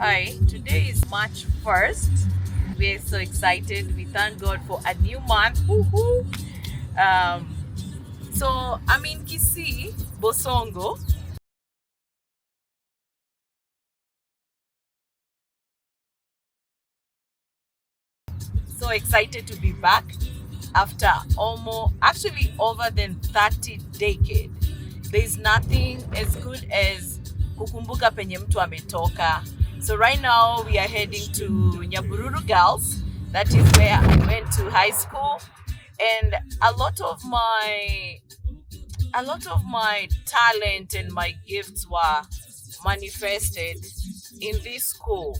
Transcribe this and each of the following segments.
Hi, today is March 1st. We're so excited. We thank God for a new month. Woohoo! Um, so I'm in Kisii, Bosongo. So excited to be back after almost actually over than 30 decades. There's nothing as good as kukumbuka penye mtu ametoka. So right now we are heading to Nyabururu Girls. That is where I went to high school, and a lot of my talent and my gifts were manifested in this school.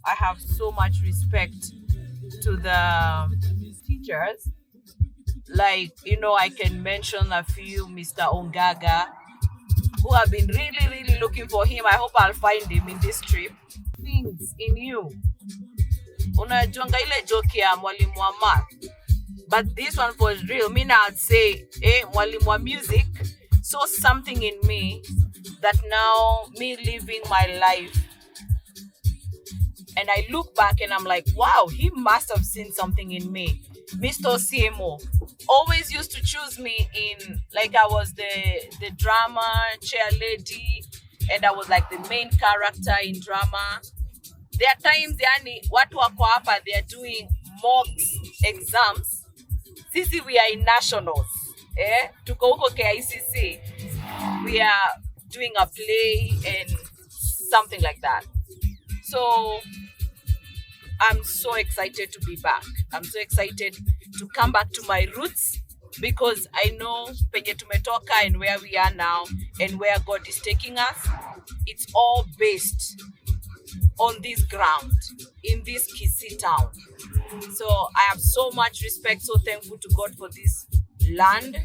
I have so much respect to the teachers. Like, I can mention a few: Mr. Ongaga, who have been really, really looking for him. I hope I'll find him in this trip. Things in you. Unajuanga ile joke ya mwalimu wa math. But this one was real. Me now I'd say, mwalimu wa music saw something in me that now me living my life, and I look back and I'm like, wow, he must have seen something in me. Mr. CMO always used to choose me in, like, I was the drama chair lady, and I was like the main character in drama. There are times yani watu wako hapa, they are doing mocks exams. Sisi we are in nationals. Tuko huko KICC. We are doing a play and something like that. So I'm so excited to be back. I'm so excited to come back to my roots, because I know penye tumetoka and where we are now and where God is taking us. It's all based on this ground, in this Kisii town. So I have so much respect, so thankful to God for this land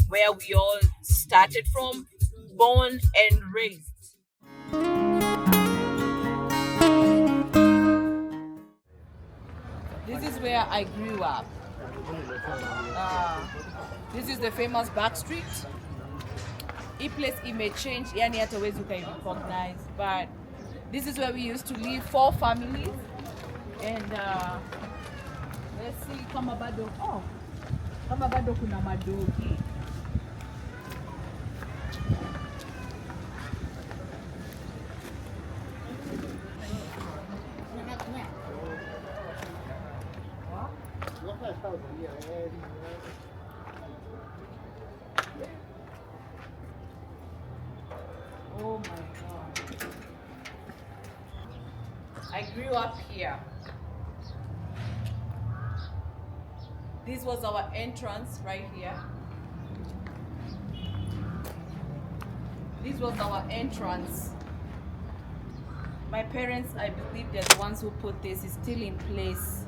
where we all started from, born and raised. This is where I grew up. This is the famous back street. Hii place imechange, yani hata huwezi recognize, but this is where we used to live, 4 families. And let's see kama bado kuna madogi. Oh my God. I grew up here. This was our entrance right here. This was our entrance. My parents, I believe they're the ones who put this. It's still in place.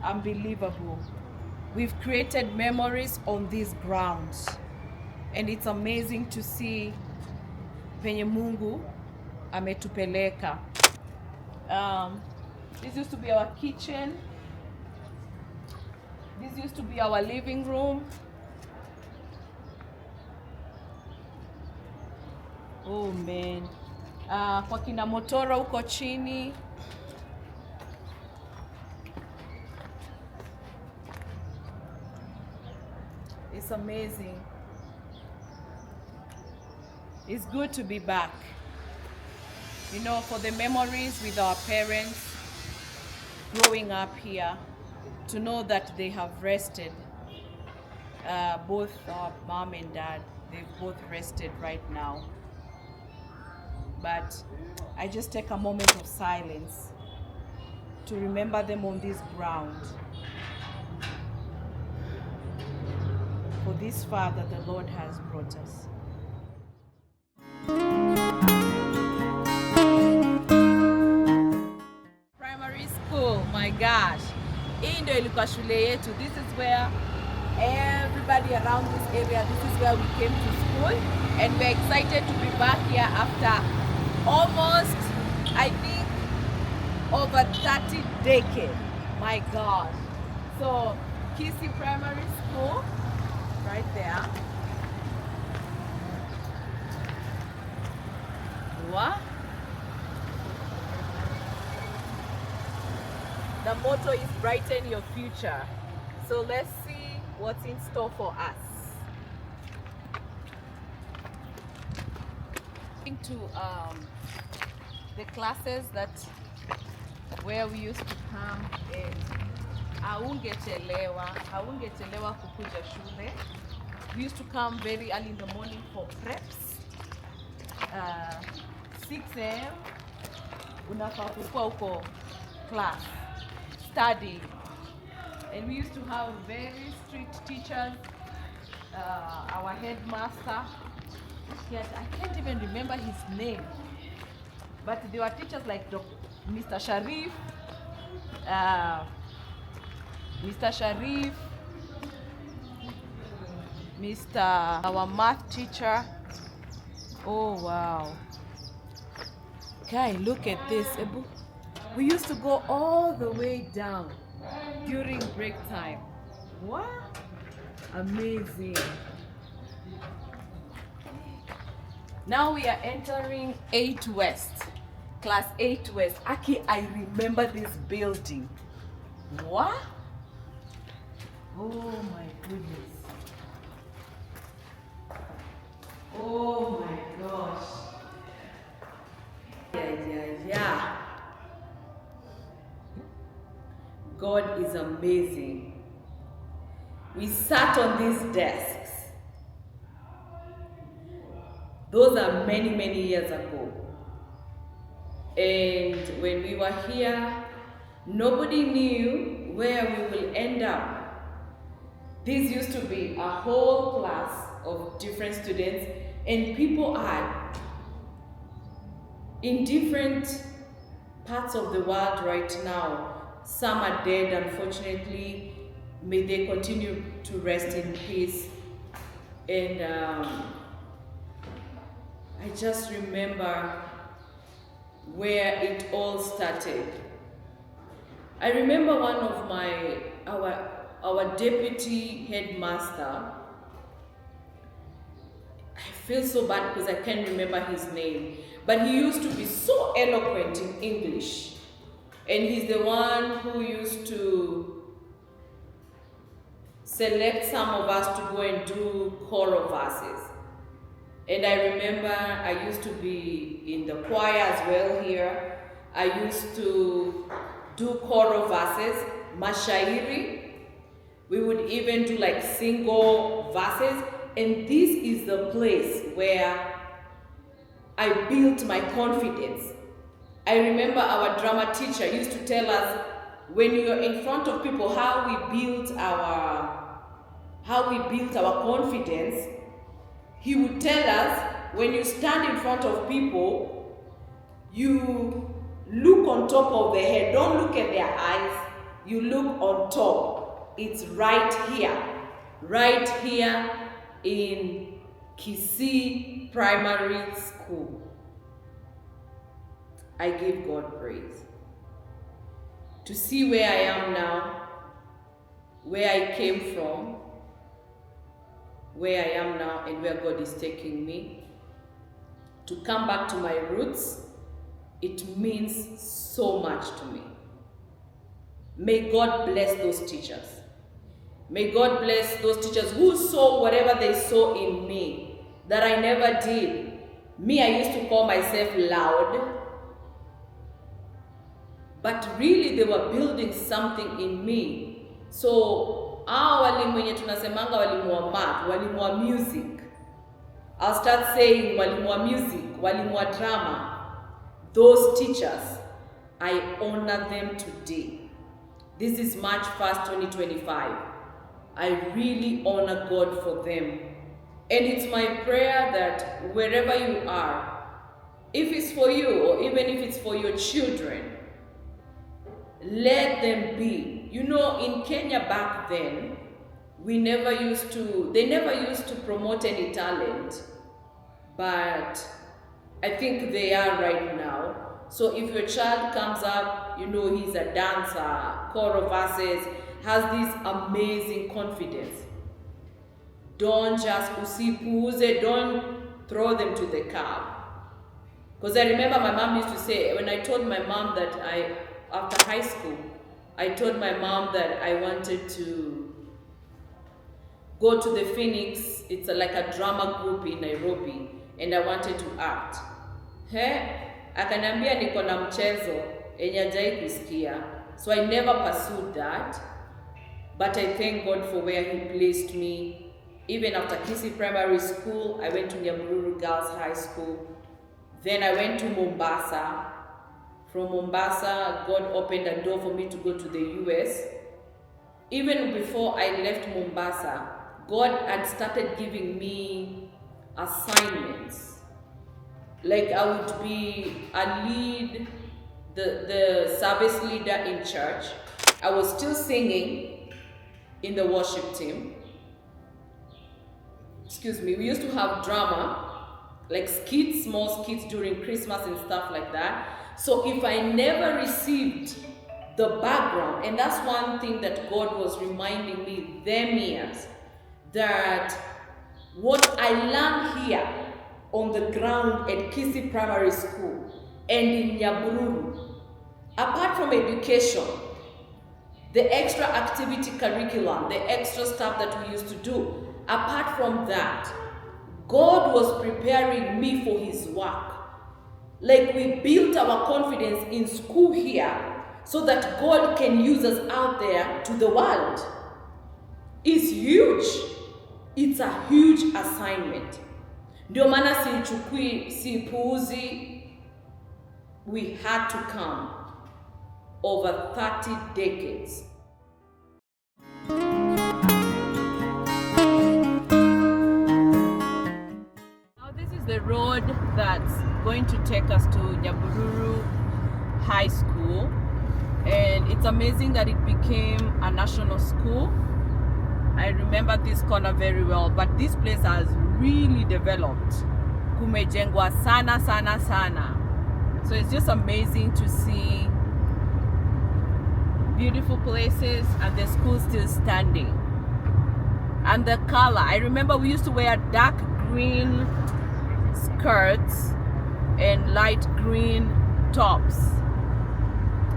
Unbelievable. We've created memories on these grounds, and it's amazing to see penye Mungu ametupeleka. This used to be our kitchen. This used to be our living room. Oh man. Kwa kina Motoro huko chini. It's amazing. It's good to be back. For the memories with our parents growing up here, to know that they have rested. Both our mom and dad, they've both rested right now. But I just take a moment of silence to remember them on this ground, for this far that the Lord has brought us. Primary school, my gosh. Hii ndio ilikuwa shule yetu. This is where everybody around this area, this is where we came to school, and we're excited to be back here after almost, I think, over 30 decades. My gosh. So Kisii Primary School, right there. What? The motto is brighten your future. So let's see what's in store for us. To the classes that where we used to come and haungechelewa kukuja shule. We used to come very early in the morning for preps. 6 a.m. unafaa kukua huko class studying, and we used to have very strict teachers. Our headmaster, I can't even remember his name, but there were teachers like Mr. Sharif, our math teacher. Oh wow. Guy, look at this. We used to go all the way down during break time. What? Amazing. Now we are entering 8 West, class 8 West. Aki, I remember this building. What? Oh my goodness. Oh my gosh. Yeah. God is amazing. We sat on these desks. Those are many, many years ago. And when we were here, nobody knew where we will end up. This used to be a whole class of different students, and people are in different parts of the world right now. Some are dead, unfortunately. May they continue to rest in peace. And I just remember where it all started. I remember one of our deputy headmaster. I feel so bad because I can't remember his name, but he used to be so eloquent in English, and he's the one who used to select some of us to go and do choral verses. And I remember I used to be in the choir as well here. I used to do choral verses, mashairi. We would even do like single verses. And this is the place where I built my confidence. I remember our drama teacher used to tell us, when you're in front of people, how we built our confidence. He would tell us, when you stand in front of people, you look on top of their head. Don't look at their eyes. You look on top. It's right here in Kisii Primary School. I give God praise. To see where I am now, where I came from, where I am now, and where God is taking me, to come back to my roots, it means so much to me. May God bless those teachers. May God bless those teachers who saw whatever they saw in me that I never did. Me, I used to call myself loud, but really they were building something in me. So walimu wenye tunasemanga walimu wa math, walimu wa music. I'll start saying walimu wa music, walimu wa drama. Those teachers, I honor them today. This is March 1st, 2025. I really honor God for them. And it's my prayer that wherever you are, if it's for you or even if it's for your children, let them be. You know, in Kenya back then, they never used to promote any talent, but I think they are right now. So if your child comes up, you know, he's a dancer, choral verses, has this amazing confidence, don't just usipuuze, don't throw them to the curb. Because I remember my mom used to say, when I told my mom that after high school, I told my mom that I wanted to go to the Phoenix. It's like a drama group in Nairobi, and I wanted to act. Akaniambia niko na mchezo yenye hajai kusikia. So I never pursued that. But I thank God for where He placed me. Even after Kisii Primary School, I went to Nyahururu Girls High School. Then I went to Mombasa. From Mombasa, God opened a door for me to go to the US. Even before I left Mombasa, God had started giving me assignments. Like I would be a lead, the service leader in church. I was still singing in the worship team. Excuse me, we used to have drama, like skits, small skits during Christmas and stuff like that. So if I never received the background, and that's one thing that God was reminding me them years, that what I learned here on the ground at Kisii Primary School and in Nyahururu, apart from education, the extra activity curriculum, the extra stuff that we used to do, apart from that, God was preparing me for His work. Like we built our confidence in school here so that God can use us out there to the world. It's huge. It's a huge assignment. Ndio maana sipuuzi. We had to come over 30 decades. Now this is the road that's going to take us to Nyahururu High School, and it's amazing that it became a national school. I remember this corner very well, but this place has really developed. Kumejengwa sana sana sana. So it's just amazing to see beautiful places and the school still standing. And the color, I remember we used to wear dark green skirts and light green tops.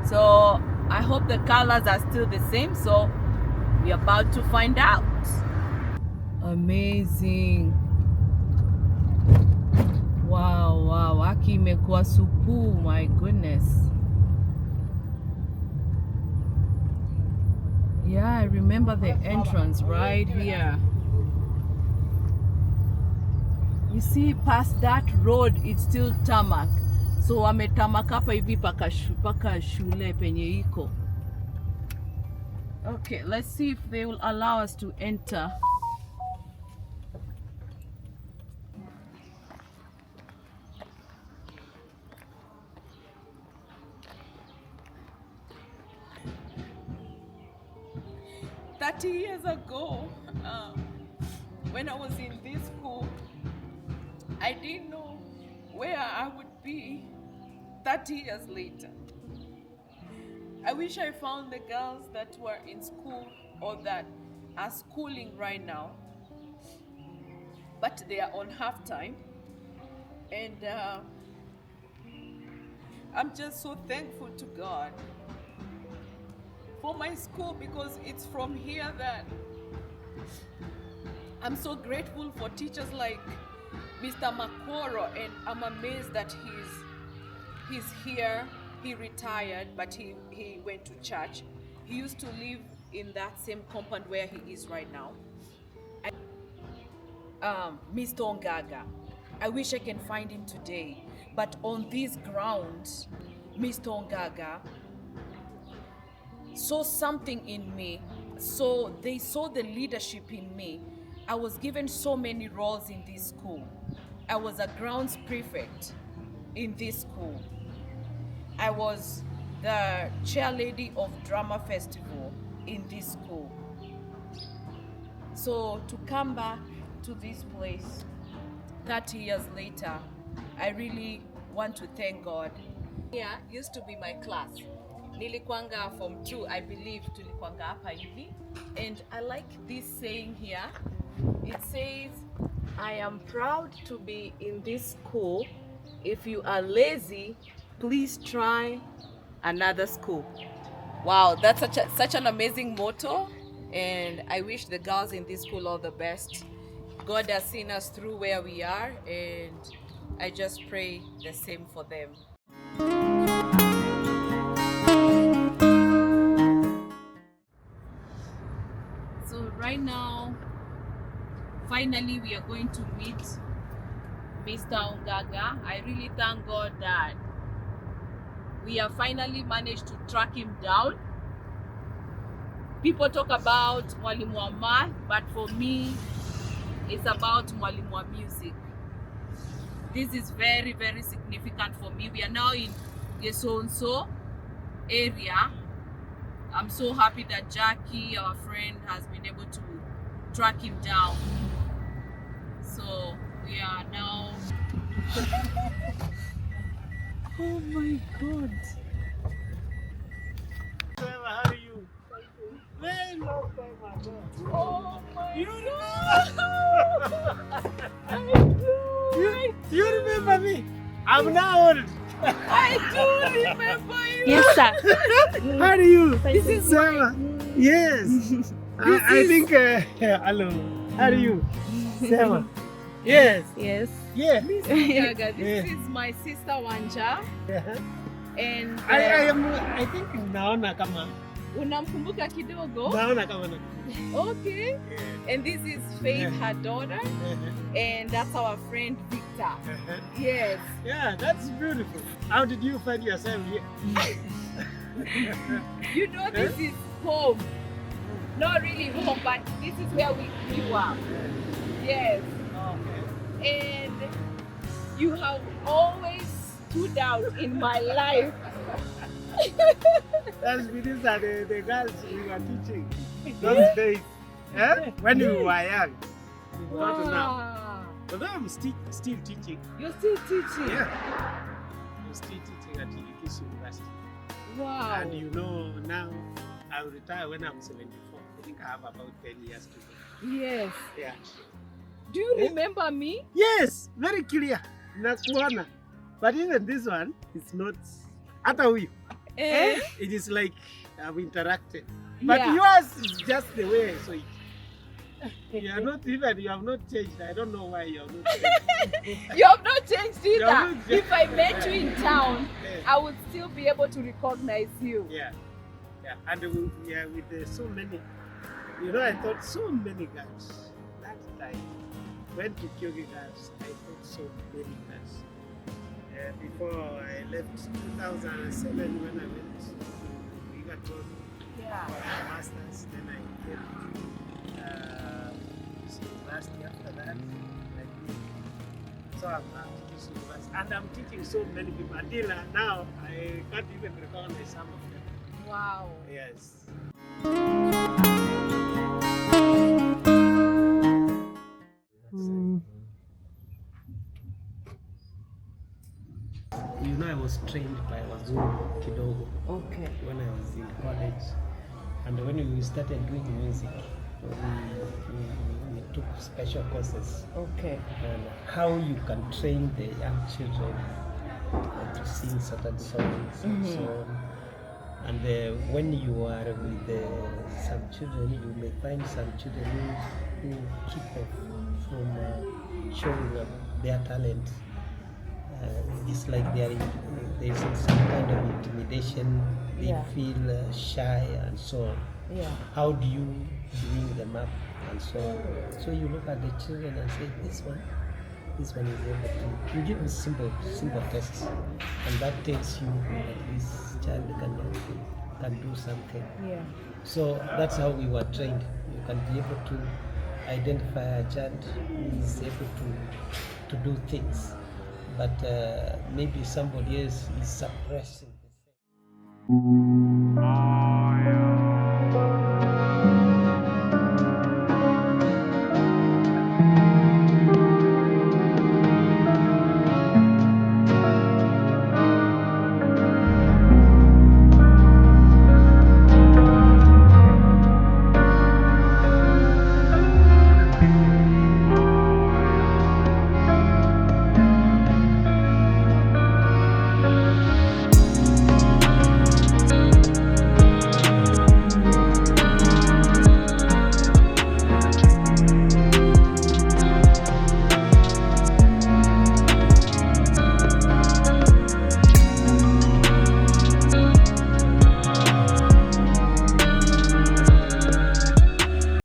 So I hope the colors are still the same. So we're about to find out. Amazing. Wow, aki imekuwa supu, my goodness. Yeah, I remember the entrance right here. You see, past that road, it's still tarmac. So wametamak hapa hivi paka shule penye iko. Okay, let's see if they will allow us to enter. Years ago, when I was in this school, I didn't know where I would be 30 years later. I wish I found the girls that were in school or that are schooling right now, but they are on half time, and I'm just so thankful to God for my school, because it's from here that I'm so grateful for teachers like Mr. Makoro, and I'm amazed that he's here. He retired, but he went to church. He used to live in that same compound where he is right now. Mr. Ongaga, I wish I can find him today, but on this ground, Mr. Ongaga saw something in me. So they saw the leadership in me. I was given so many roles in this school. I was a grounds prefect in this school. I was the chair lady of drama festival in this school. So to come back to this place 30 years later, I really want to thank God. Here used to be my class. Nilikwanga form 2, I believe tulikwanga hapa hivi. And I like this saying here. It says, I am proud to be in this school. If you are lazy, please try another school. Wow, that's such an amazing motto, and I wish the girls in this school all the best. God has seen us through where we are, and I just pray the same for them. So right now, finally we are going to meet Mr. Ongaga. I really thank God that we have finally managed to track him down. People talk about Mwalimu wa math, but for me, it's about Mwalimu wa music. This is very, very significant for me. We are now in Gesonso area. I'm so happy that Jackie, our friend, has been able to track him down. So we are now. Oh my God. How are you? Very long time ago. Oh my God. You remember me? I'm now old. I do remember you. Yes, sir. How are you? This is Sarah. Yes. I think. Hello. How are you? Sarah. Yes. Yes. Yeah. Gaga, this Yeah. is my sister Wanja, and I think naona kama unamkumbuka kidogo. naona kama Okay. And this is Faith, her daughter, and that's our friend Victor. Yes. Yeah, that's beautiful. How did you find yourself here? You know, this is home. Not really home, but this is where we grew up. Yes. And you have always stood out in my life. That's because the girls we were teaching those days. When we were young. Not now. Wow. But I'm still teaching. You're still teaching? Yeah. I'm still teaching at Kilikis University. Wow. And you know, now I'll retire when I'm 74. I think I have about 10 years to go. Yes. Yeah. Do you remember me? Yes, very clear. Nakuona. But even this one, it's not. Hata huyu. Eh? It is like I've interacted. But Yeah. yours is just the way I saw it. You are not even, you have not changed. I don't know why you have not changed. You have not changed You either. have not If I met you in town, Yeah. I would still be able to recognize you. Yeah. Yeah. And with so many, you know, I thought so many girls that time. Went to Kyogi girls, I thought so many girls. Before I left 2007 when I went to Egerton Yeah. for my masters, then I came to university after that. So I'm at this university and I'm teaching so many people. Until now, I can't even recognize some of them. Wow. Yes. You know, I was trained by Wazungu kidogo Okay. when I was in college, and when we started doing music, we took special courses Okay. on how you can train the young children to sing certain songs and so on. And when you are with some children, you may find some children who keep off from showing their talent. It's like there's some kind of intimidation. They Yeah. feel shy and so on. Yeah. How do you bring them up and so on? So you look at the children and say, this one is able to. You give them simple tests, and that tells you that this child can do something. Yeah. So that's how we were trained. You can be able to identify a child who is able to do things, but maybe somebody else is suppressing the thing.